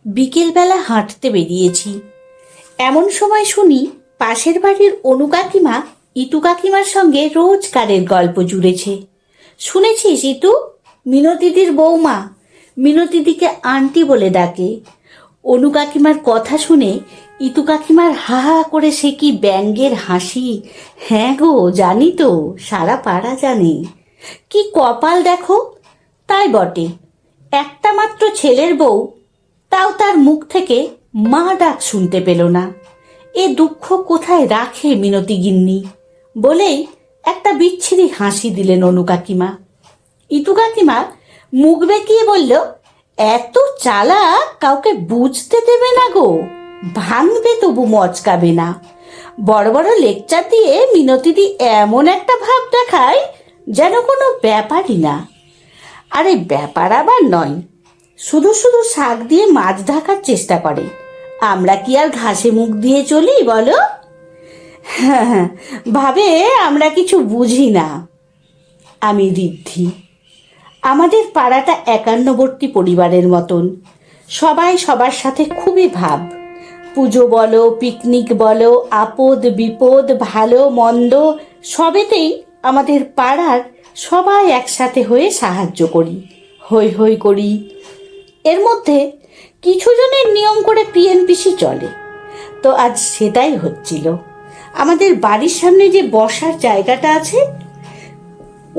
বিকেলবেলা হাঁটতে বেরিয়েছি। এমন সময় শুনি পাশের বাড়ির অনু কাকিমা ইতু কাকিমার সঙ্গে রোজকারের গল্প জুড়েছে। শুনেছিস ইতু? মিনতিদির বৌমা। মিনতিদিকে আন্টি বলে ডাকে। অনু কাকিমার কথা শুনে ইতু কাকিমার হা হা করে সে কি ব্যঙ্গের হাসি! হ্যাঁ গো, জানি তো, সারা পাড়া জানে। কি কপাল দেখো! তাই বটে, একটা মাত্র ছেলের বউ, তাও তার মুখ থেকে মা ডাক শুনতে পেল না। এ দুঃখ কোথায় রাখে মিনতি গিন্নি? বলেই একটা বিচ্ছিরি হাসি দিলেন অনু কাকিমা। ইতু কাকিমা মুখ বেঁকিয়ে বলল, এত চালাক, কাউকে বুঝতে দেবে না গো, ভাঙবে তবু মচকাবে না। বড় বড় লেকচার দিয়ে মিনতিদি এমন একটা ভাব দেখায় যেন কোনো ব্যাপারই না। আরে ব্যাপার আবার নয়, শুধু শুধু শাক দিয়ে মাছ ঢাকার চেষ্টা করে। আমরা কি আর ঘাসে মুখ দিয়ে চলি বলো? হ্যাঁ, ভাবে আমরা কিছু বুঝি না। আমি ঋদ্ধি। আমাদের পাড়াটা একান্নবর্তী পরিবারের মতন, সবাই সবার সাথে খুবই ভাব। পুজো বলো, পিকনিক বলো, আপদ বিপদ, ভালো মন্দ, সবেতেই আমাদের পাড়ার সবাই একসাথে হয়ে সাহায্য করি, হই হই করি। এর মধ্যে কিছু জনের নিয়ম করে পিএনপিসি চলে, তো আজ সেটাই হচ্ছিল। আমাদের বাড়ির সামনে যে বসার জায়গাটা আছে,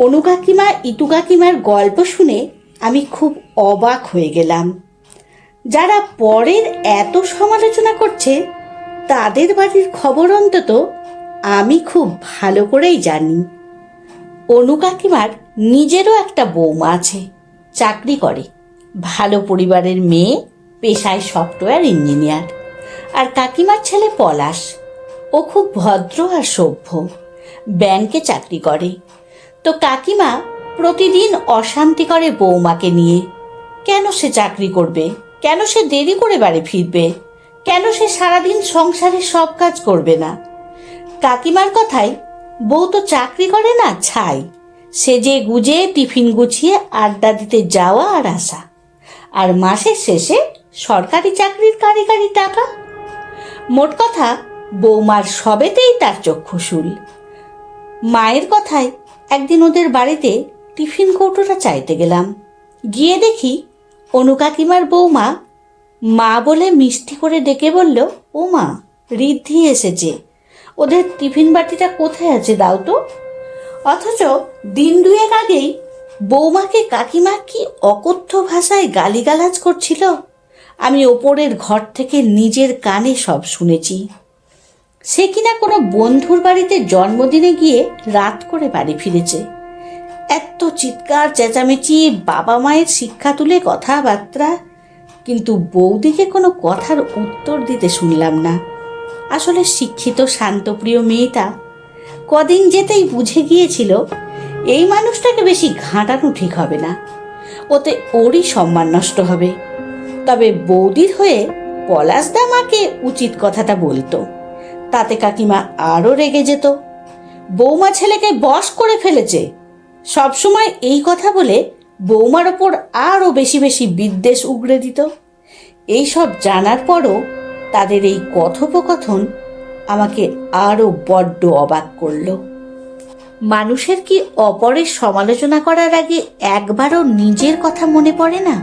অনু কাকিমা ইতু কাকিমার গল্প শুনে আমি খুব অবাক হয়ে গেলাম। যারা পরের এত সমালোচনা করছে, তাদের বাড়ির খবর অন্তত আমি খুব ভালো করেই জানি। অনু কাকিমার নিজেরও একটা বৌমা আছে, চাকরি করে, ভালো পরিবারের মেয়ে, পেশায় সফটওয়্যার ইঞ্জিনিয়ার। আর কাকিমার ছেলে পলাশ, ও খুব ভদ্র আর সভ্য, ব্যাংকে চাকরি করে। তো কাকিমা প্রতিদিন অশান্তি করে বৌমাকে নিয়ে। কেন সে চাকরি করবে? কেন সে দেরি করে বাড়ি ফিরবে? কেন সে সারাদিন সংসারে সব কাজ করবে না? কাকিমার কথায় বউ তো চাকরি করে না, ছাই, সেজে গুজে টিফিন গুছিয়ে আড্ডা দিতে যাওয়া আর আসা, আর মাসের শেষে সরকারি চাকরির কারি কারি টাকা। মোট কথা, বৌমার সবেতেই তার চক্ষুশূল। মায়ের কথায় একদিন ওদের বাড়িতে টিফিন কৌটোটা চাইতে গেলাম। গিয়ে দেখি অনু কাকিমার বৌমা মা বলে মিষ্টি করে ডেকে বলল, ও মা, ঋদ্ধি এসেছে, ওদের টিফিন বাটিটা কোথায় আছে দাও তো। অথচ দিন দুয়েক আগেই বৌমাকে কাকিমা কি অকথ্য ভাষায় গালিগালাজ করছিল। আমি ওপরের ঘর থেকে নিজের কানে সব শুনেছি। সে কিনা কোনো বন্ধুর বাড়িতে জন্মদিনে গিয়ে রাত করে বাড়ি ফিরেছে। এত চিৎকার চেঁচামেচি, বাবা মায়ের শিক্ষা তুলে কথাবার্তা, কিন্তু বৌদিকে কোনো কথার উত্তর দিতে শুনলাম না। আসলে শিক্ষিত শান্তপ্রিয় মেয়েটা কদিন যেতেই বুঝে গিয়েছিল এই মানুষটাকে বেশি ঘাঁটানো ঠিক হবে না, ওতে ওরই সম্মান নষ্ট হবে। তবে বৌদির হয়ে পলাশদা মাকে উচিত কথাটা বলতো, তাতে কাকিমা আরও রেগে যেত। বৌমা ছেলেকে বশ করে ফেলেছে, সবসময় এই কথা বলে বৌমার ওপর আরও বেশি বেশি বিদ্বেষ উগড়ে দিত। এইসব জানার পরও তাদের এই কথোপকথন আমাকে আরও বড্ড অবাক করল। মানুষের কি অপরের সমালোচনা করার আগে একবারও নিজের কথা মনে পড়ে না?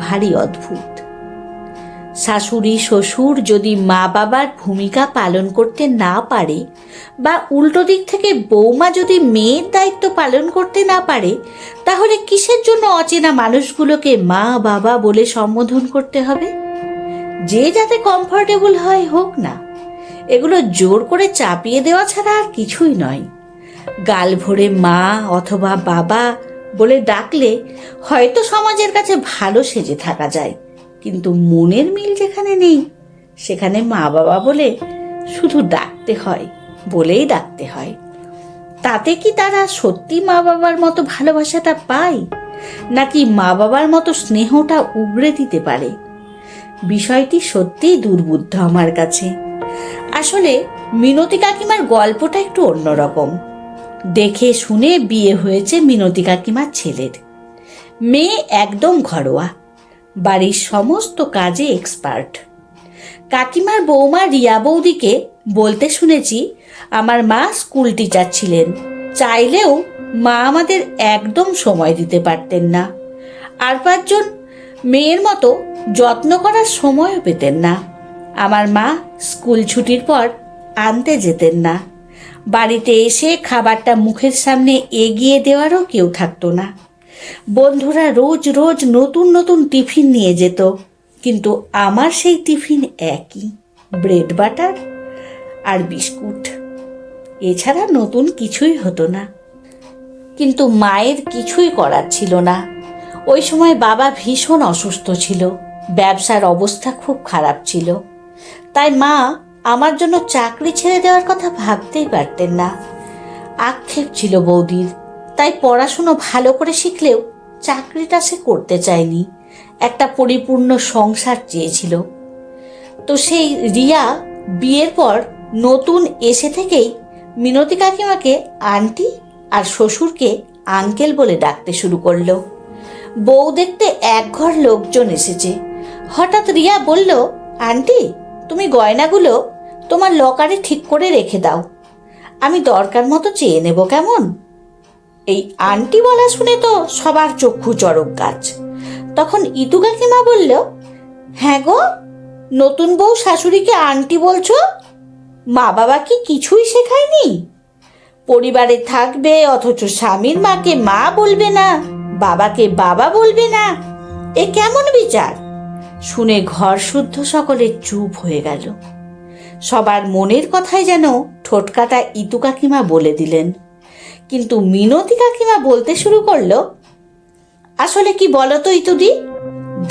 ভারী অদ্ভুত। শাশুড়ি শ্বশুর যদি মা বাবার ভূমিকা পালন করতে না পারে, বা উল্টো দিক থেকে বৌমা যদি মেয়ের দায়িত্ব পালন করতে না পারে, তাহলে কিসের জন্য অচেনা মানুষগুলোকে মা বাবা বলে সম্বোধন করতে হবে? যে যাতে কমফোর্টেবল হয় হোক না, এগুলো জোর করে চাপিয়ে দেওয়া ছাড়া আর কিছুই নয়। গাল ভরে মা অথবা বাবা বলে ডাকলে হয়তো সমাজের কাছে ভালো সেজে থাকা যায়, কিন্তু মনের মিল যেখানে নেই, সেখানে মা বাবা বলে শুধু ডাকতে হয়, বলেই ডাকতে হয়। তাতে কি তারা সত্যি মা বাবার মতো ভালোবাসাটা পায়, নাকি মা বাবার মতো স্নেহটা উগড়ে দিতে পারে? বিষয়টি সত্যিই দুর্বোধ্য আমার কাছে। আসলে মিনতি কাকিমার গল্পটা একটু অন্যরকম। দেখে শুনে বিয়ে হয়েছে মিনতি কাকিমার ছেলের। মেয়ে একদম ঘরোয়া, বাড়ির সমস্ত কাজে এক্সপার্ট। কাকিমার বৌমা রিয়া বৌদিকে বলতে শুনেছি আমার মা স্কুল টিচার ছিলেন, চাইলেও মা আমাদের একদম সময় দিতে পারতেন না। আর 5 জন মেয়ের মতো যত্ন করার সময়ও পেতেন না। আমার মা স্কুল ছুটির পর আনতে যেতেন না। বাড়িতে এসে খাবারটা মুখের সামনে এগিয়ে দেওয়ারও কেউ থাকতো না। বন্ধুরা রোজ রোজ নতুন নতুন টিফিন নিয়ে যেত, কিন্তু আমার সেই টিফিন একই, ব্রেড বাটার আর বিস্কুট। এছাড়া নতুন কিছুই হতো না। কিন্তু মায়ের কিছুই করার ছিল না। ওই সময় বাবা ভীষণ অসুস্থ ছিল, ব্যবসার অবস্থা খুব খারাপ ছিল। তাই মা আমার জন্য চাকরি ছেড়ে দেওয়ার কথা ভাবতেই পারতেন না। আক্ষেপ ছিল বৌদির, তাই পড়াশুনো ভালো করে শিখলেও চাকরিটা সে করতে চায়নি, একটা পরিপূর্ণ সংসার চেয়েছিল। তো সেই রিয়া বিয়ের পর নতুন এসে থেকেই মিনতি কাকিমাকে আন্টি আর শ্বশুরকে আঙ্কেল বলে ডাকতে শুরু করলো। বউ দেখতে একঘর লোকজন এসেছে। হঠাৎ রিয়া বলল, আন্টি তুমি গয়নাগুলো তোমার লকারে ঠিক করে রেখে দাও, আমি দরকার মতো চেয়ে নেব কেমন? এই আন্টি বলা শুনে তো সবার চক্ষু চড়ক গাছ। তখন ইতু কাকিমা বলল, হ্যাঁ গো, নতুন বউ শাশুড়িকে আন্টি বলছো? মা বাবা কি কিছুই শেখায়নি? পরিবারে থাকবে অথচ স্বামীর মাকে মা বলবে না, বাবাকে বাবা বলবে না, এ কেমন বিচার? শুনে ঘর শুদ্ধ সকলে চুপ হয়ে গেল। সবার মনের কথাই যেন ঠোটকাটা ইতু কাকিমা বলে দিলেন। কিন্তু মিনতি কাকিমা বলতে শুরু করলো, আসলে কি বলতো ইতুদি,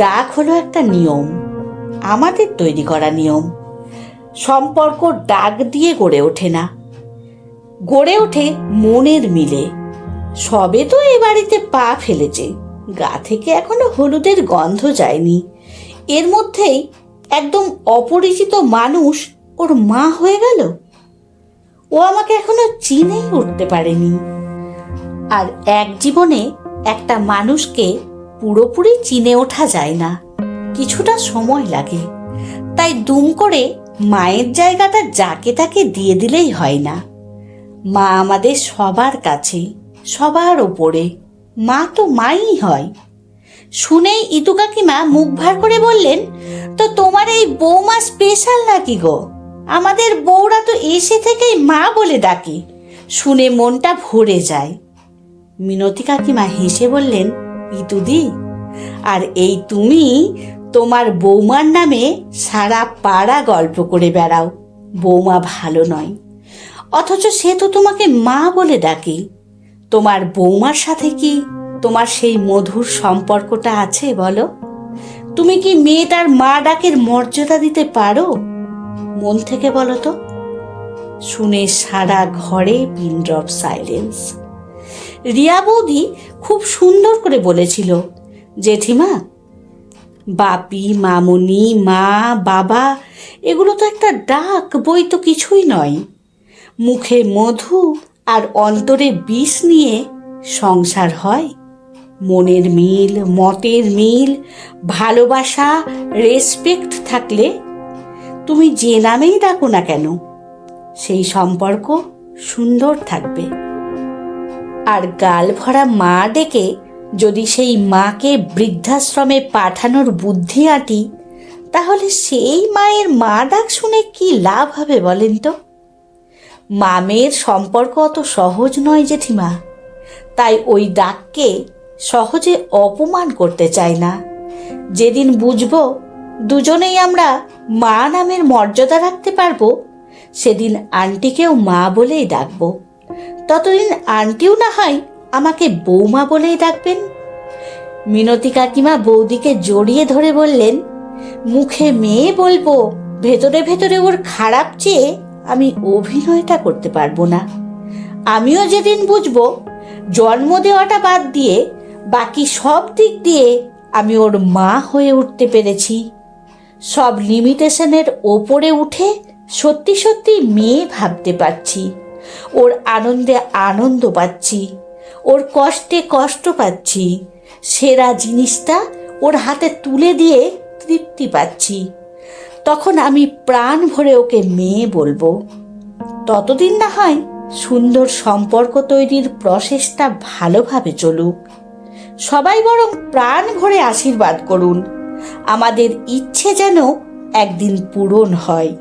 ডাক হলো একটা নিয়ম, আমাদের তৈরি করা নিয়ম। সম্পর্ক ডাক দিয়ে গড়ে ওঠে না, গড়ে ওঠে মনের মিলে। সবে তো এ বাড়িতে পা ফেলেছে, গা থেকে এখনো হলুদের গন্ধ যায়নি, এর মধ্যেই একদম অপরিচিত মানুষ ওর মা হয়ে গেল। ও আমাকে এখনো চিনেই উঠতে পারেনি। আর এক জীবনে একটা মানুষকে পুরোপুরি চিনে ওঠা যায় না, কিছুটা সময় লাগে। তাই দুম করে মায়ের জায়গাটা যাকে তাকে দিয়ে দিলেই হয় না। মা আমাদের সবার কাছে, সবার ওপরে, মা তো মাই হয়। শুনেই ইতু কাকিমা মুখ ভার করে বললেন, তো তোমার এই বৌমা স্পেশাল নাকি গো? আমাদের বউরা তো এসে থেকেই মা বলে ডাকে, শুনে মনটা ভরে যায়। মিনতি কাকিমা হেসে বললেন, ইতুদি, আর এই তুমি তোমার বৌমার নামে সারা পাড়া গল্প করে বেড়াও বৌমা ভালো নয়, অথচ সে তো তোমাকে মা বলে ডাকে। তোমার বৌমার সাথে কি তোমার সেই মধুর সম্পর্কটা আছে বলো? তুমি কি মেয়েটার মা ডাকের মর্যাদা দিতে পারো? মন থেকে বলো তো। শুনে সারা ঘরে পিন ড্রপ সাইলেন্স। রিয়া বৌদি খুব সুন্দর করে বলেছিল, জেঠিমা, বাপি, মামুনি, মা, বাবা এগুলো তো একটা ডাক, বই তো কিছুই নয়। মুখে মধু আর অন্তরে বিষ নিয়ে সংসার হয়। মনের মিল, মতের মিল, ভালোবাসা, রেসপেক্ট থাকলে তুমি যে নামেই ডাকো না কেন, সেই সম্পর্ক সুন্দর থাকবে। আর গাল ভরা মা ডেকে যদি সেই মাকে বৃদ্ধাশ্রমে পাঠানোর বুদ্ধি আঁটি, তাহলে সেই মায়ের মা ডাক শুনে কি লাভ হবে বলেন তো? মা মেয়ের সম্পর্ক অত সহজ নয় জেঠিমা, তাই ওই ডাককে সহজে অপমান করতে চাই না। যেদিন বুঝবো দুজনেই আমরা মা নামের মর্যাদা রাখতে পারবো, সেদিন আন্টিকেও মা বলেই ডাকবো। ততদিন আন্টিও না হয় আমাকে বৌমা বলেই ডাকবেন। মিনতি কাকিমা বৌদিকে জড়িয়ে ধরে বললেন, মুখে মেয়ে বলবো, ভেতরে ভেতরে ওর খারাপ চেয়ে আমি অভিনয়টা করতে পারবো না। আমিও যেদিন বুঝবো জন্ম দেওয়াটা বাদ দিয়ে বাকি সব দিক দিয়ে আমি ওর মা হয়ে উঠতে পেরেছি, সব লিমিটেশনের ওপরে উঠে সত্যি সত্যি মেয়ে ভাবতে পারছি, ওর আনন্দে আনন্দ পাচ্ছি, ওর কষ্টে কষ্ট পাচ্ছি, সেরা জিনিসটা ওর হাতে তুলে দিয়ে তৃপ্তি পাচ্ছি। তখন আমি প্রাণ ভরে ওকে মেয়ে বলবো। ততদিন না হয় সুন্দর সম্পর্ক তৈরির প্রসেসটা ভালোভাবে চলুক। সবাই বরং প্রাণ ভরে আশীর্বাদ করুন, আমাদের ইচ্ছে যেন একদিন পূরণ হয়।